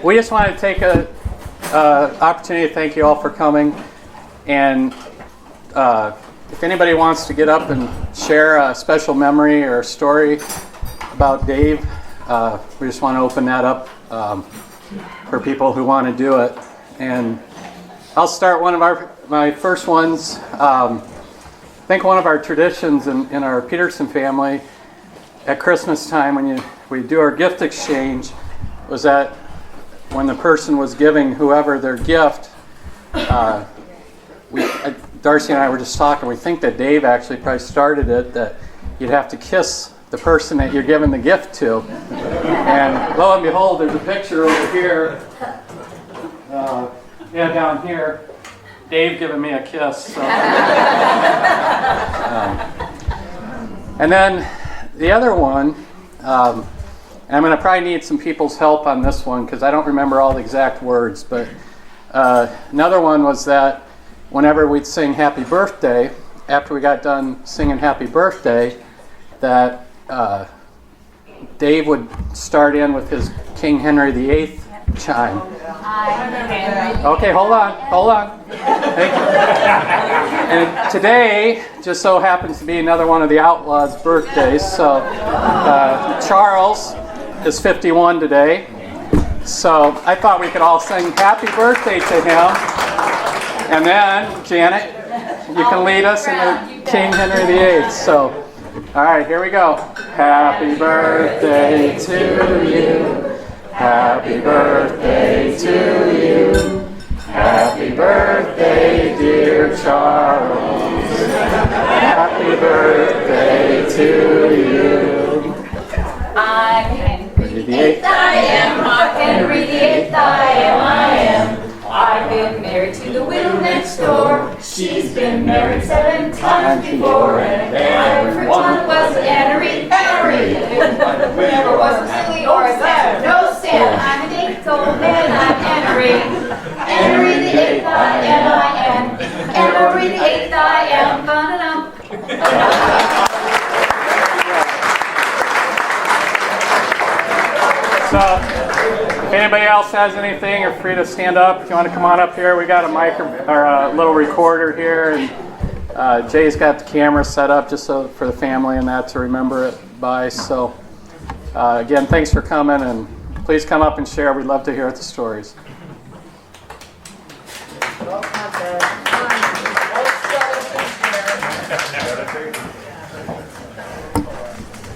We just wanted to take a opportunity to thank you all for coming, and if anybody wants to get up and share a special memory or a story about Dave, we just want to open that up for people who want to do it. And I'll start one of my first ones. I think one of our traditions in our Peterson family at Christmas time, when we do our gift exchange, was that when the person was giving whoever their gift, Darcy and I were just talking, we think that Dave actually probably started it, that you'd have to kiss the person that you're giving the gift to. And lo and behold, there's a picture over here, down here, Dave giving me a kiss. So. And then the other one, and I'm going to probably need some people's help on this one because I don't remember all the exact words, but another one was that whenever we'd sing Happy Birthday, after we got done singing Happy Birthday, that Dave would start in with his King Henry VIII chime. Okay, hold on. Thank you. And today just so happens to be another one of the Outlaws' birthdays. So Charles is 51 today. So I thought we could all sing Happy Birthday to him. And then, Janet, you can lead us in the King Henry VIII. So, all right, here we go. Happy birthday to you. Happy birthday to you. Happy birthday, dear Charles. Happy birthday to you. I'm Henry VIII, I am. Henry VIII, I am. I've been married to the widow next door. She's been married 7 times before, and every one was Henry. Never was a silly or a sad, no sin. I'm an 8-year-old man, I'm Henry. Henry VIII, I am. Henry VIII, I am. Ba-da-dum. So, if anybody else has anything, you're free to stand up. If you want to come on up here, we got a mic or a little recorder here, and Jay's got the camera set up just so for the family and that to remember it by. So, again, thanks for coming, and please come up and share. We'd love to hear the stories.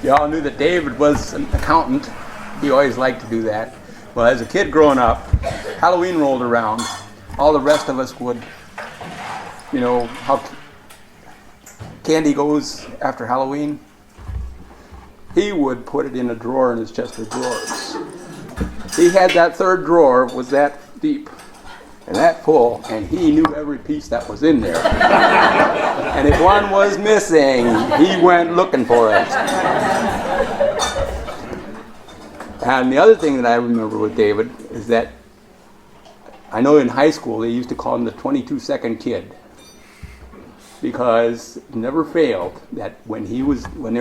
You all knew that David was an accountant. He always liked to do that. Well, as a kid growing up, Halloween rolled around. All the rest of us would, how candy goes after Halloween. He would put it in a drawer in his chest of drawers. He had that third drawer was that deep and that full, and he knew every piece that was in there. And if one was missing, he went looking for it. And the other thing that I remember with David is that I know in high school they used to call him the 22-second kid, because it never failed that when they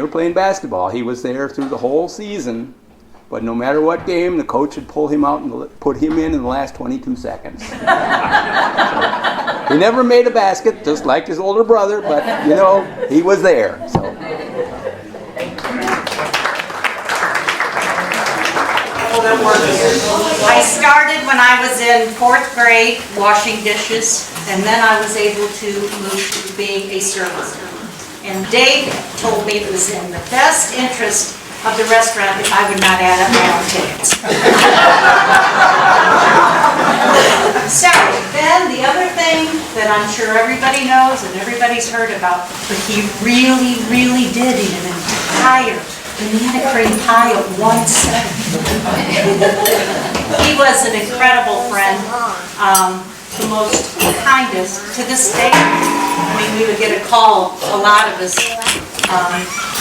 were playing basketball, he was there through the whole season. But no matter what game, the coach would pull him out and put him in the last 22 seconds. So, he never made a basket, just like his older brother, but he was there. So. I started when I was in 4th grade washing dishes, and then I was able to move to being a server. And Dave told me it was in the best interest of the restaurant if I would not add up my own tickets. So then the other thing that I'm sure everybody knows and everybody's heard about, but he really, really did eat an entire banana cream pie at once. He was an incredible friend, the most kindest. To this day, we would get a call, a lot of us,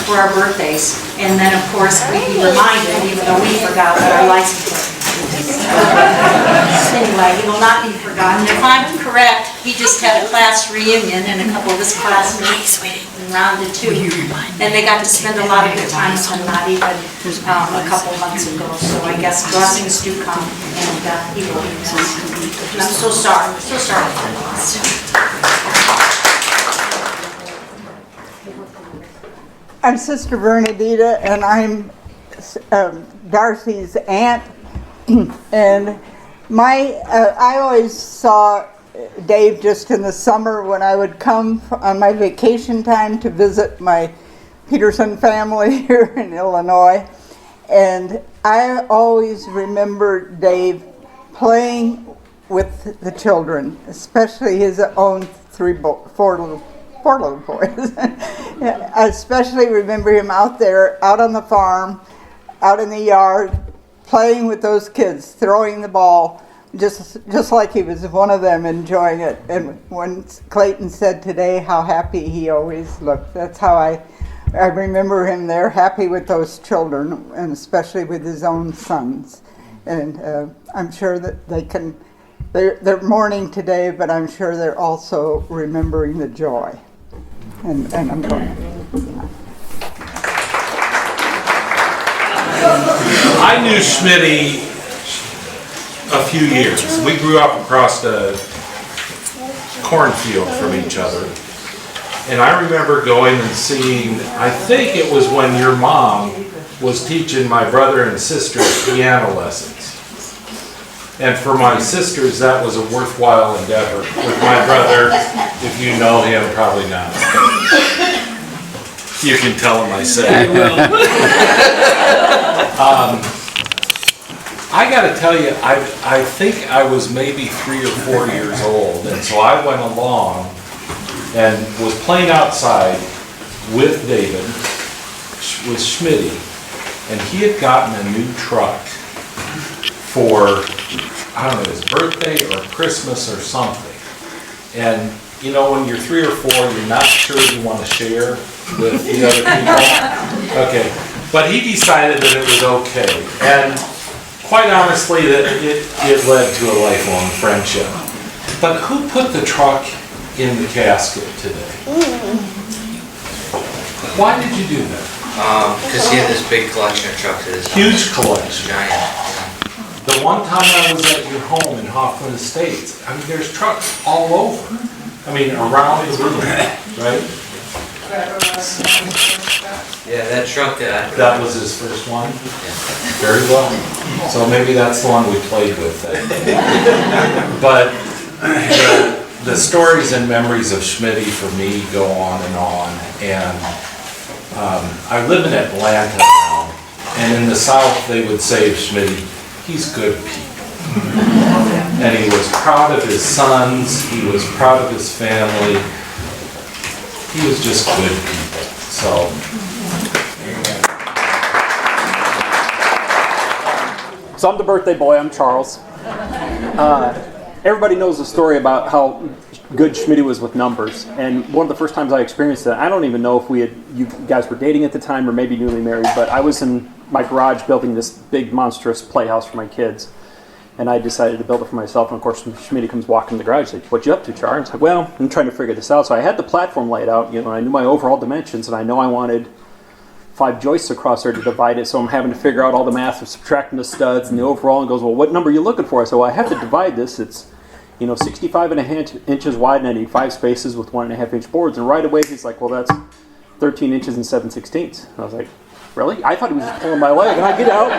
for our birthdays. And then, of course, we'd be reminded, even though we forgot, what our license plate. Anyway, he will not be forgotten. If I'm correct, he just had a class reunion, and a couple of his classmates and rounded too. And they got to spend a lot of good time with him, not even a couple months ago. So I guess blessings do come, and he will be missed. And I'm so sorry for the loss. I'm Sister Bernadita, and I'm Darcy's aunt. And I always saw Dave just in the summer when I would come on my vacation time to visit my Peterson family here in Illinois. And I always remember Dave playing with the children, especially his own four little boys. I especially remember him out there, out on the farm, out in the yard, playing with those kids, throwing the ball, just like he was one of them, enjoying it. And when Clayton said today how happy he always looked, that's how I remember him there, happy with those children, and especially with his own sons. And I'm sure that they're mourning today, but I'm sure they're also remembering the joy. And I'm going. I knew Schmitty a few years. We grew up across the cornfield from each other. And I remember going and seeing, I think it was when your mom was teaching my brother and sister piano lessons. And for my sisters, that was a worthwhile endeavor. With my brother, if you know him, probably not. You can tell him I said. I got to tell you, I think I was maybe 3 or 4 years old, and so I went along and was playing outside with David, with Schmitty, and he had gotten a new truck for, I don't know, his birthday or Christmas or something. And you know, when you're 3 or 4, you're not sure you want to share with the other people. Okay, but he decided that it was okay, and quite honestly, that it led to a lifelong friendship. But who put the truck in the casket today? Why did you do that? Because he had this big collection of trucks at his house. Huge collection. Giant. The one time I was at your home in Hoffman Estates, I mean, there's trucks all over. I mean, around the room, right? Yeah, that truck That was his first one? Very well. So maybe that's the one we played with then. But the stories and memories of Schmitty for me go on. And I live in Atlanta now. And in the South, they would say of Schmitty, he's good people. And he was proud of his sons. He was proud of his family. He was just good people. So. So I'm the birthday boy, I'm Charles. Everybody knows the story about how good Schmitty was with numbers. And one of the first times I experienced that, I don't even know if you guys were dating at the time or maybe newly married, but I was in my garage building this big monstrous playhouse for my kids. And I decided to build it for myself. And of course, Schmitty comes walking in the garage, like, "What you up to, Char?" And it's like, "Well, I'm trying to figure this out." So I had the platform laid out, and I knew my overall dimensions, and I know I wanted 5 joists across there to divide it, so I'm having to figure out all the math of subtracting the studs and the overall, and goes, "Well, what number are you looking for?" I said, "Well, I have to divide this. It's 65 inches wide, and I need 5 spaces with 1.5 inch boards." And right away he's like, "Well, that's 13 inches and 7/16." And I was like, "Really?" I thought he was just pulling my leg. And I get out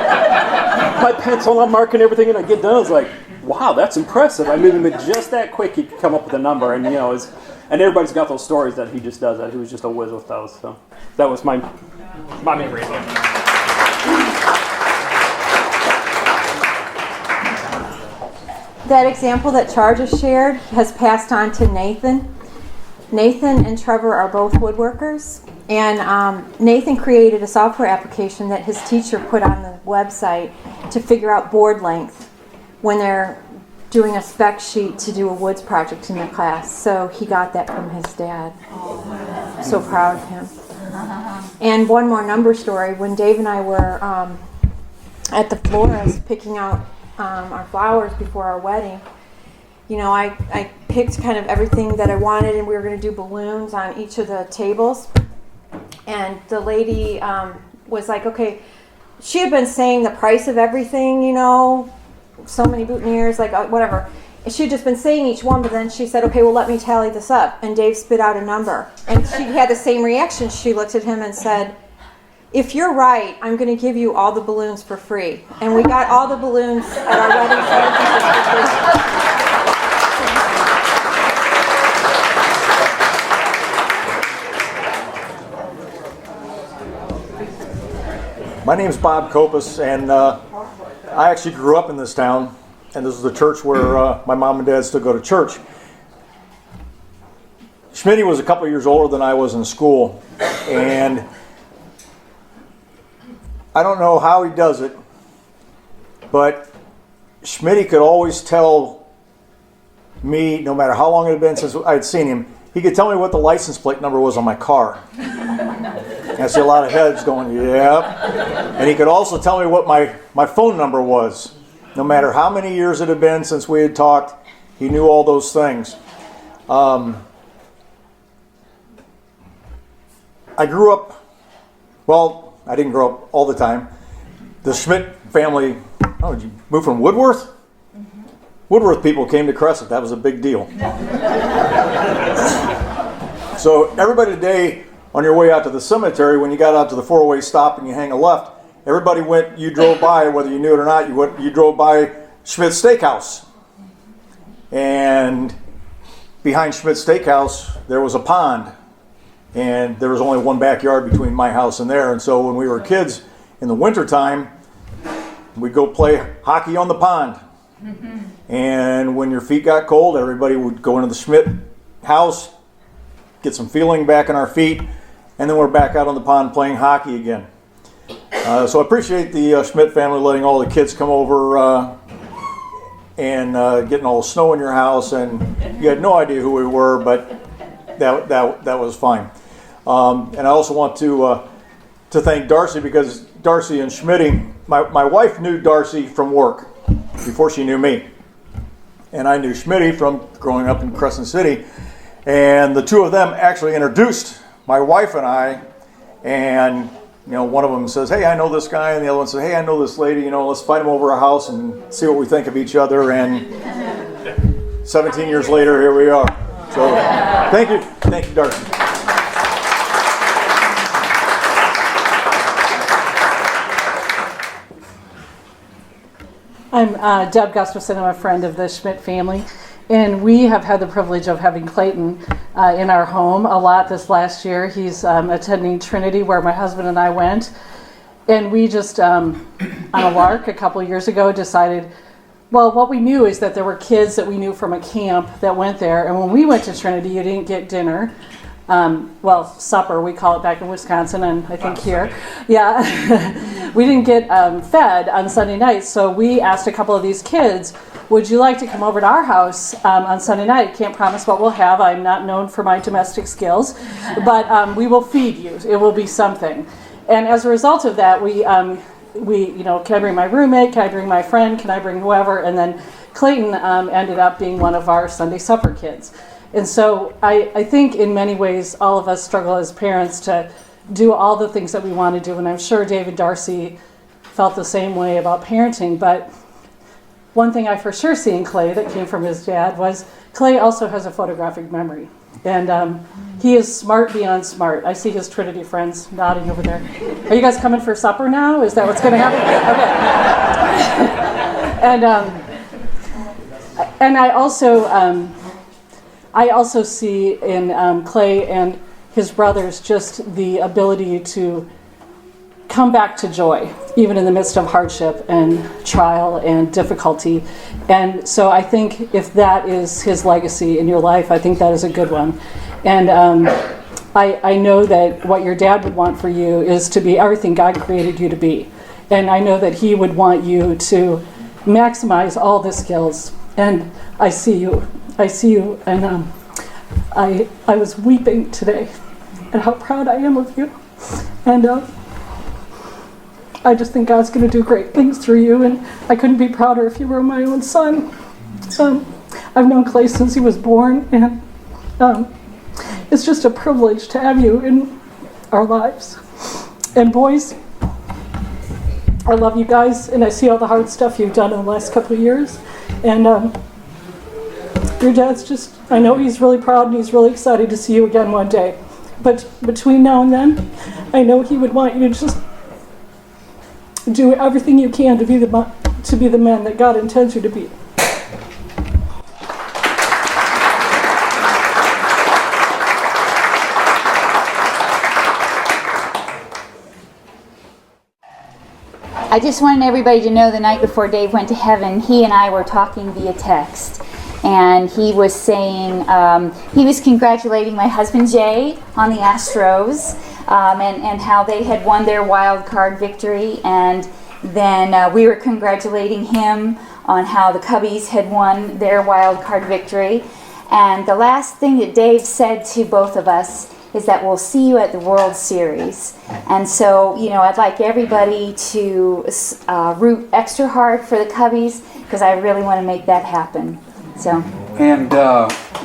my pencil, I'm marking everything, and I get done. I was like, "Wow, that's impressive." I mean, just that quick he could come up with a number. And and everybody's got those stories that he just does that. He was just a whiz with those. So that was my memory of him. That example that Char just shared has passed on to Nathan. Nathan and Trevor are both woodworkers, and Nathan created a software application that his teacher put on the website to figure out board length when they're doing a spec sheet to do a woods project in their class. So he got that from his dad. So proud of him. And one more number story. When Dave and I were at the florist picking out our flowers before our wedding, I picked kind of everything that I wanted, and we were going to do balloons on each of the tables. And the lady was like, okay, she had been saying the price of everything, you know, so many boutonnieres, like whatever. And she had just been saying each one, but then she said, okay, well, let me tally this up. And Dave spit out a number. And she had the same reaction. She looked at him and said, if you're right, I'm going to give you all the balloons for free. And we got all the balloons at our wedding celebration for free. My name's Bob Kopus, and I actually grew up in this town, and this is the church where my mom and dad still go to church. Schmitty was a couple years older than I was in school, and I don't know how he does it, but Schmitty could always tell me, no matter how long it had been since I'd seen him, he could tell me what the license plate number was on my car. I see a lot of heads going, yep. And he could also tell me what my phone number was. No matter how many years it had been since we had talked, he knew all those things. I grew up, well, I didn't grow up all the time. The Schmidt family, oh, did you move from Woodworth? Mm-hmm. Woodworth people came to Crescent. That was a big deal. So everybody today, on your way out to the cemetery, when you got out to the four-way stop and you hang a left, everybody went, you drove by, whether you knew it or not, you drove by Schmidt's Steakhouse. And behind Schmidt's Steakhouse, there was a pond. And there was only one backyard between my house and there. And so when we were kids, in the wintertime, we'd go play hockey on the pond. Mm-hmm. And when your feet got cold, everybody would go into the Schmidt house, get some feeling back in our feet, and then we're back out on the pond playing hockey again. So I appreciate the Schmidt family letting all the kids come over and getting all the snow in your house, and you had no idea who we were, but that was fine. And I also want to thank Darcy, because Darcy and Schmitty, my wife knew Darcy from work before she knew me, and I knew Schmitty from growing up in Crescent City. And the two of them actually introduced my wife and I, and one of them says, hey, I know this guy, and the other one says, hey, I know this lady, let's invite them over our house and see what we think of each other. And 17 years later, here we are. So thank you, Darcy. I'm Deb Gustafson. I'm a friend of the Schmidt family. And we have had the privilege of having Clayton in our home a lot this last year. He's attending Trinity, where my husband and I went. And we just, on a lark a couple of years ago, decided, well, what we knew is that there were kids that we knew from a camp that went there. And when we went to Trinity, you didn't get dinner. Supper, we call it back in Wisconsin, and I think here. Yeah, we didn't get fed on Sunday nights. So we asked a couple of these kids, would you like to come over to our house on Sunday night? Can't promise what we'll have. I'm not known for my domestic skills, but we will feed you. It will be something. And as a result of that, we can I bring my roommate? Can I bring my friend? Can I bring whoever? And then Clayton ended up being one of our Sunday supper kids. And so I think in many ways, all of us struggle as parents to do all the things that we want to do. And I'm sure David Darcy felt the same way about parenting, but one thing I for sure see in Clay that came from his dad was Clay also has a photographic memory. And he is smart beyond smart. I see his Trinity friends nodding over there. Are you guys coming for supper now? Is that what's going to happen? Okay. And I also see in Clay and his brothers just the ability to come back to joy, even in the midst of hardship and trial and difficulty. And so I think if that is his legacy in your life, I think that is a good one. And I know that what your dad would want for you is to be everything God created you to be. And I know that he would want you to maximize all the skills. And I see you, and I was weeping today at how proud I am of you. And I just think God's going to do great things through you, and I couldn't be prouder if you were my own son. I've known Clay since he was born, and it's just a privilege to have you in our lives. And boys, I love you guys, and I see all the hard stuff you've done in the last couple of years. And your dad's just, I know he's really proud and he's really excited to see you again one day. But between now and then, I know he would want you to just do everything you can to be the man that God intends you to be. I just wanted everybody to know the night before Dave went to heaven, he and I were talking via text. And he was saying, he was congratulating my husband Jay on the Astros and how they had won their wild card victory. And then we were congratulating him on how the Cubbies had won their wild card victory. And the last thing that Dave said to both of us is that we'll see you at the World Series. And so, you know, I'd like everybody to root extra hard for the Cubbies, because I really want to make that happen. So. And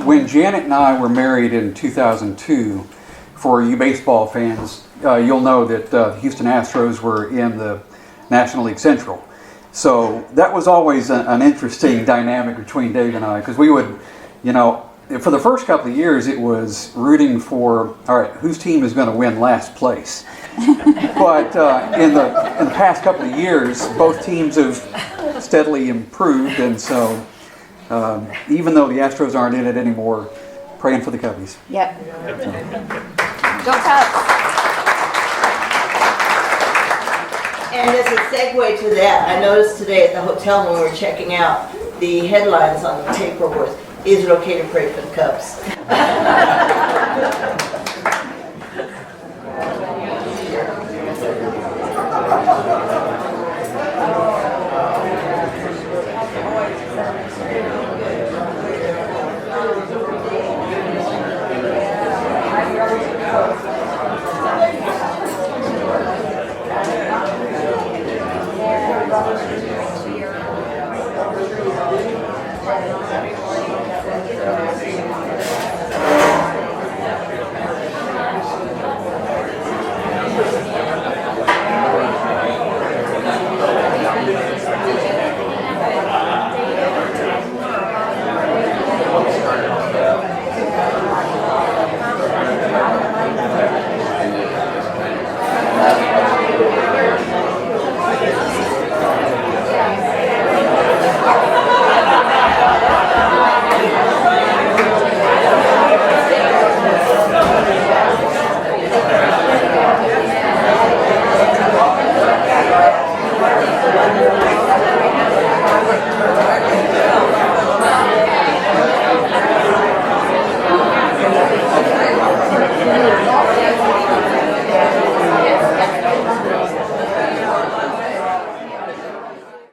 when Janet and I were married in 2002, for you baseball fans, you'll know that the Houston Astros were in the National League Central. So that was always an interesting dynamic between Dave and I, because we would, you know, for the first couple of years, it was rooting for, all right, whose team is going to win last place? But in the past couple of years, both teams have steadily improved, and so even though the Astros aren't in it anymore, praying for the Cubbies. Yep. Go Cubs! And as a segue to that, I noticed today at the hotel when we were checking out, the headlines on the paper was, "Is it okay to pray for the Cubs?"